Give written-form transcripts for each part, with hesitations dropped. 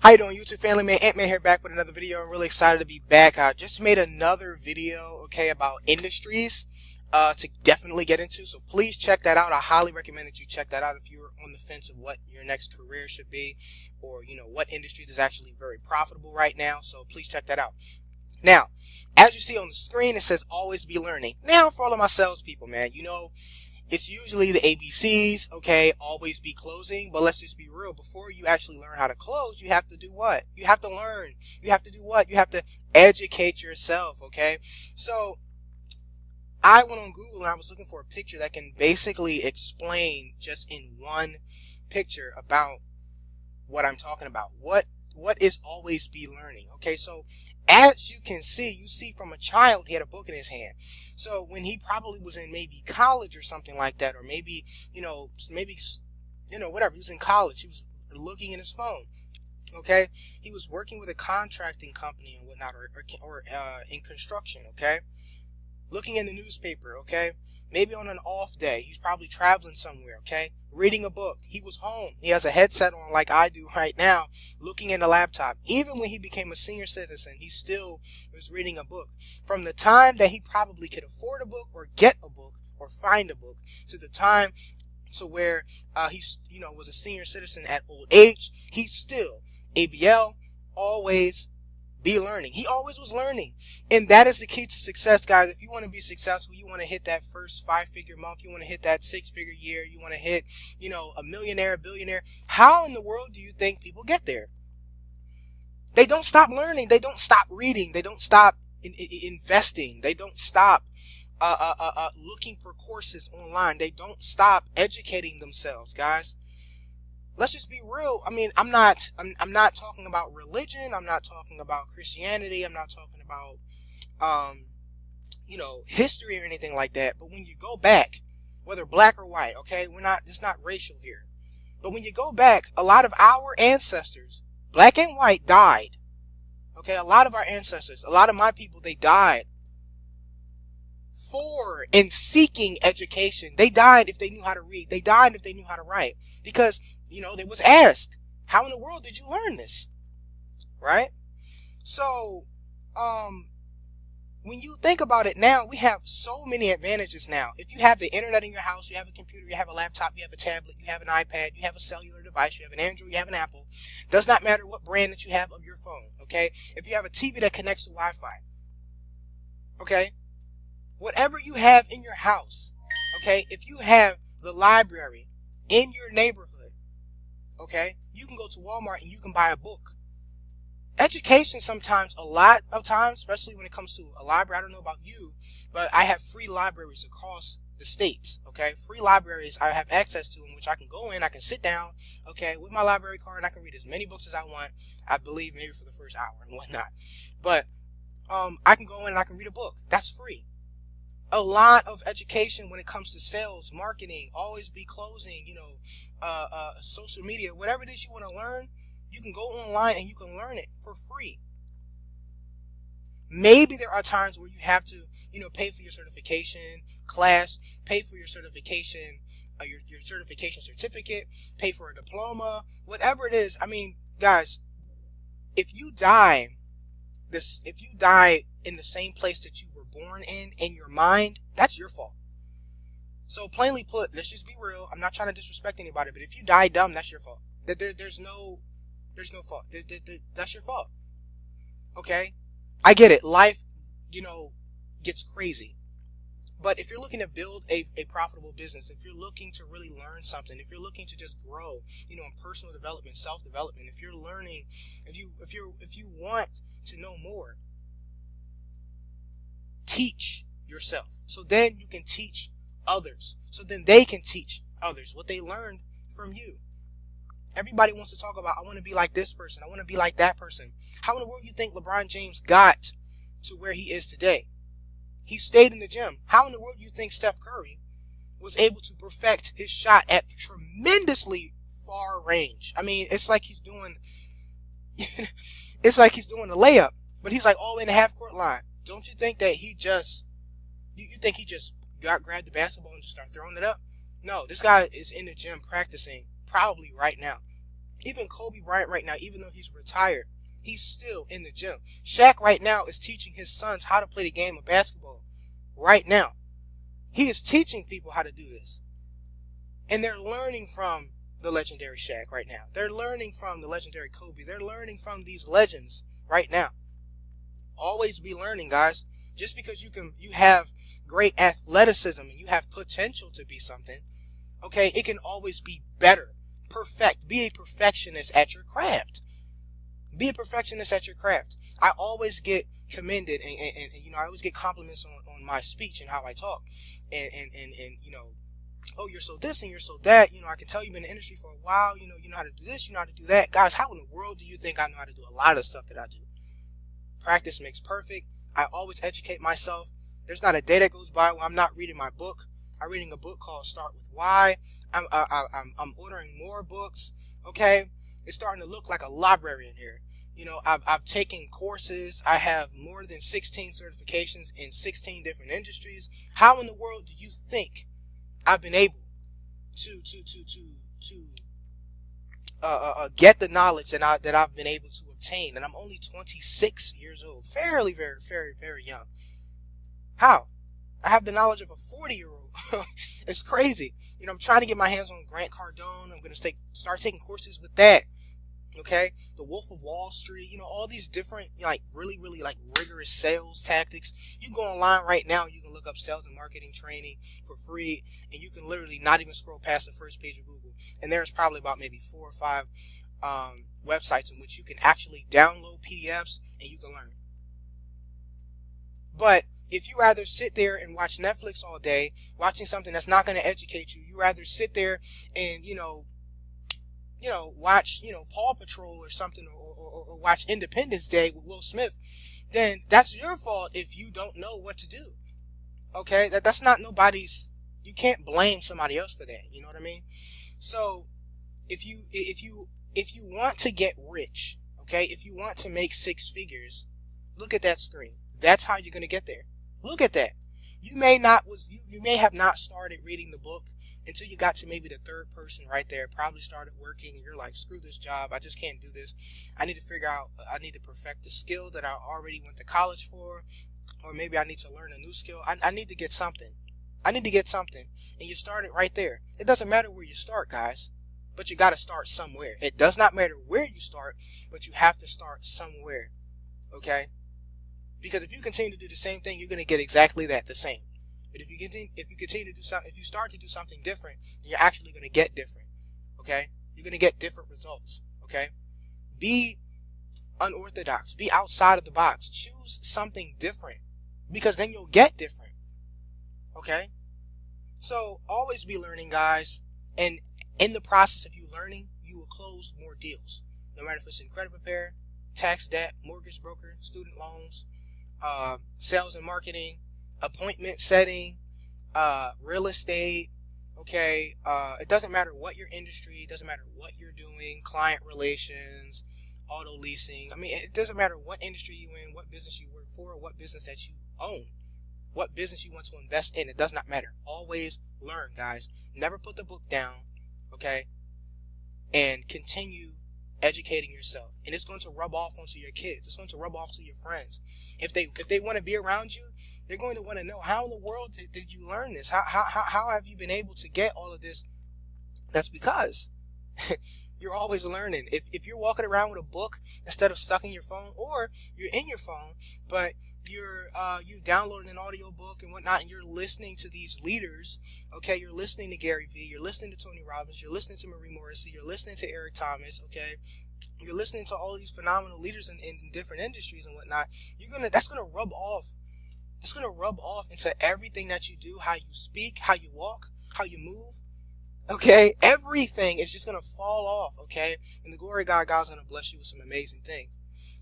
How you doing, YouTube family? Man, Ant-Man here, back with another video. I'm really excited to be back. I just made another video, okay, about industries to definitely get into. So please check that out. I highly recommend that you check that out if you're on the fence of what your next career should be, or what industries is actually very profitable right now. So please check that out. Now, as you see on the screen, it says always be learning. Now, for all of my salespeople, man, it's usually the ABCs, okay, always be closing, but let's just be real. Before you actually learn how to close, you have to do what? You have to learn. You have to do what? You have to educate yourself, okay? So, I went on Google and I was looking for a picture that can basically explain just in one picture about what I'm talking about. What is always be learning? Okay, so as you can see, you see from a child, he had a book in his hand. So when he probably was in maybe college or something like that, or maybe, whatever, he was in college, he was looking in his phone. Okay, he was working with a contracting company and whatnot, or in construction. Okay, looking in the newspaper. Okay, maybe on an off day, he's probably traveling somewhere. Okay, reading a book. He was home. He has a headset on like I do right now, looking in the laptop. Even when he became a senior citizen, he still was reading a book. From the time that he probably could afford a book or get a book or find a book to the time to where he was a senior citizen at old age, he's still ABL, always be learning. He always was learning. And that is the key to success, guys. If you want to be successful, you want to hit that first 5-figure month, you want to hit that 6-figure year, you want to hit, a millionaire, a billionaire. How in the world do you think people get there? They don't stop learning. They don't stop reading. They don't stop investing. They don't stop looking for courses online. They don't stop educating themselves, guys. Let's just be real. I mean, I'm not talking about religion. I'm not talking about Christianity. I'm not talking about, history or anything like that. But when you go back, whether black or white, okay, it's not racial here. But when you go back, a lot of our ancestors, black and white, died. Okay, a lot of our ancestors, a lot of my people, they died for and seeking education. They died if they knew how to read. They died if they knew how to write. Because, they was asked, how in the world did you learn this? Right? So, when you think about it now, we have so many advantages now. If you have the internet in your house, you have a computer, you have a laptop, you have a tablet, you have an iPad, you have a cellular device, you have an Android, you have an Apple. Does not matter what brand that you have of your phone, okay? If you have a TV that connects to Wi-Fi, okay? Whatever you have in your house, okay? If you have the library in your neighborhood, okay? You can go to Walmart and you can buy a book. Education sometimes, a lot of times, especially when it comes to a library, I don't know about you, but I have free libraries across the states, okay? Free libraries I have access to, in which I can go in, I can sit down, okay, with my library card, and I can read as many books as I want, I believe maybe for the first hour and whatnot. But I can go in and I can read a book. That's free. A lot of education when it comes to sales, marketing, always be closing, social media, whatever it is you want to learn, you can go online and you can learn it for free. Maybe there are times where you have to, pay for your certification class, pay for your certification, your certification certificate, pay for a diploma, whatever it is. I mean, guys, if you die in the same place that you were born in your mind, that's your fault. So plainly put, let's just be real. I'm not trying to disrespect anybody, but if you die dumb, that's your fault. There's no fault. That's your fault. Okay? I get it. Life, gets crazy. But if you're looking to build a profitable business, if you're looking to really learn something, if you're looking to just grow, in personal development, self-development, if you're learning, if you want to know more, teach yourself. So then you can teach others. So then they can teach others what they learned from you. Everybody wants to talk about, I want to be like this person, I want to be like that person. How in the world do you think LeBron James got to where he is today? He stayed in the gym. How in the world do you think Steph Curry was able to perfect his shot at tremendously far range? I mean, it's like he's doing a layup, but he's like all the way in the half court line. Don't you think that he just grabbed the basketball and just started throwing it up? No, this guy is in the gym practicing probably right now. Even Kobe Bryant right now, even though he's retired, he's still in the gym. Shaq right now is teaching his sons how to play the game of basketball. Right now. He is teaching people how to do this. And they're learning from the legendary Shaq right now. They're learning from the legendary Kobe. They're learning from these legends right now. Always be learning, guys. Just because you have great athleticism and you have potential to be something, okay, it can always be better. Perfect. Be a perfectionist at your craft. Be a perfectionist at your craft. I always get commended and I always get compliments on my speech and how I talk. And oh, you're so this and you're so that. I can tell you've been in the industry for a while. You know how to do this, you know how to do that. Guys, how in the world do you think I know how to do a lot of the stuff that I do? Practice makes perfect. I always educate myself. There's not a day that goes by where I'm not reading my book. I'm reading a book called Start With Why. I'm ordering more books. Okay, it's starting to look like a library in here. I've taken courses. I have more than 16 certifications in 16 different industries. How in the world do you think I've been able to get the knowledge that I've been able to obtain? And I'm only 26 years old, fairly, very, very, very young. How? I have the knowledge of a 40-year-old. It's crazy. I'm trying to get my hands on Grant Cardone. I'm going to start taking courses with that. Okay, the Wolf of Wall Street, all these different, really, really, rigorous sales tactics. You can go online right now, you can look up sales and marketing training for free, and you can literally not even scroll past the first page of Google. And there's probably about maybe 4 or 5 websites in which you can actually download PDFs and you can learn. But if you rather sit there and watch Netflix all day, watching something that's not going to educate you, you rather sit there and, watch, Paw Patrol or something, or watch Independence Day with Will Smith, then that's your fault if you don't know what to do. Okay? That's not nobody's, you can't blame somebody else for that. You know what I mean? So, if you want to get rich, okay, if you want to make 6 figures, look at that screen. That's how you're going to get there. Look at that. You may have not started reading the book until you got to maybe the 3rd person right there, probably started working, and you're like, screw this job, I just can't do this. I need to perfect the skill that I already went to college for, or maybe I need to learn a new skill. I need to get something. And you start it right there. It doesn't matter where you start, guys, but you got to start somewhere. It does not matter where you start, but you have to start somewhere. Okay? Because if you continue to do the same thing, you're going to get exactly that, the same. But if you start to do something different, then you're actually going to get different. Okay? You're going to get different results. Okay? Be unorthodox. Be outside of the box. Choose something different, because then you'll get different. Okay? So always be learning, guys. And in the process of you learning, you will close more deals. No matter if it's in credit repair, tax debt, mortgage broker, student loans, sales and marketing, appointment setting, real estate. Okay, it doesn't matter what your industry, it doesn't matter what you're doing, client relations, auto leasing. I mean, it doesn't matter what industry you're in, what business you work for, or what business that you own, what business you want to invest in. It does not matter. Always learn, guys. Never put the book down. Okay, and continue educating yourself, and it's going to rub off onto your kids. It's going to rub off to your friends. If they want to be around you, they're going to want to know, how in the world did you learn this? How have you been able to get all of this? That's because you're always learning. If you're walking around with a book instead of stuck in your phone, or you're in your phone but you downloaded an audio book and whatnot, and you're listening to these leaders, okay, you're listening to Gary Vee, you're listening to Tony Robbins, you're listening to Marie Morrissey, you're listening to Eric Thomas, okay, you're listening to all these phenomenal leaders in different industries and whatnot, that's gonna rub off. It's gonna rub off into everything that you do, how you speak, how you walk, how you move. Okay, everything is just gonna fall off. Okay, and the glory of God's gonna bless you with some amazing things.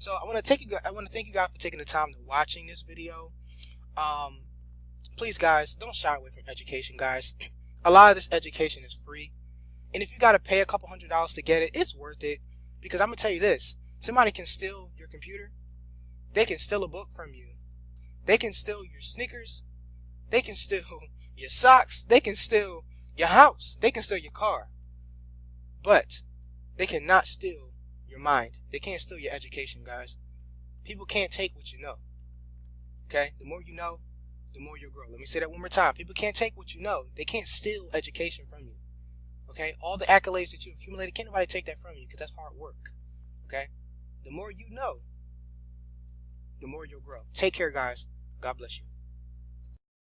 So I want to thank you guys for taking the time to watching this video. Please, guys, don't shy away from education, guys. A lot of this education is free, and if you gotta pay a couple $100s to get it, it's worth it. Because I'm gonna tell you this: somebody can steal your computer, they can steal a book from you, they can steal your sneakers, they can steal your socks, they can steal your house, they can steal your car. But They cannot steal your mind. They can't steal your education, guys. People can't take what you know. Okay? The more you know, the more you'll grow. Let me say that one more time. People can't take what you know. They can't steal education from you. Okay? All the accolades that you've accumulated, can't nobody take that from you because that's hard work. Okay? The more you know, the more you'll grow. Take care, guys. God bless you.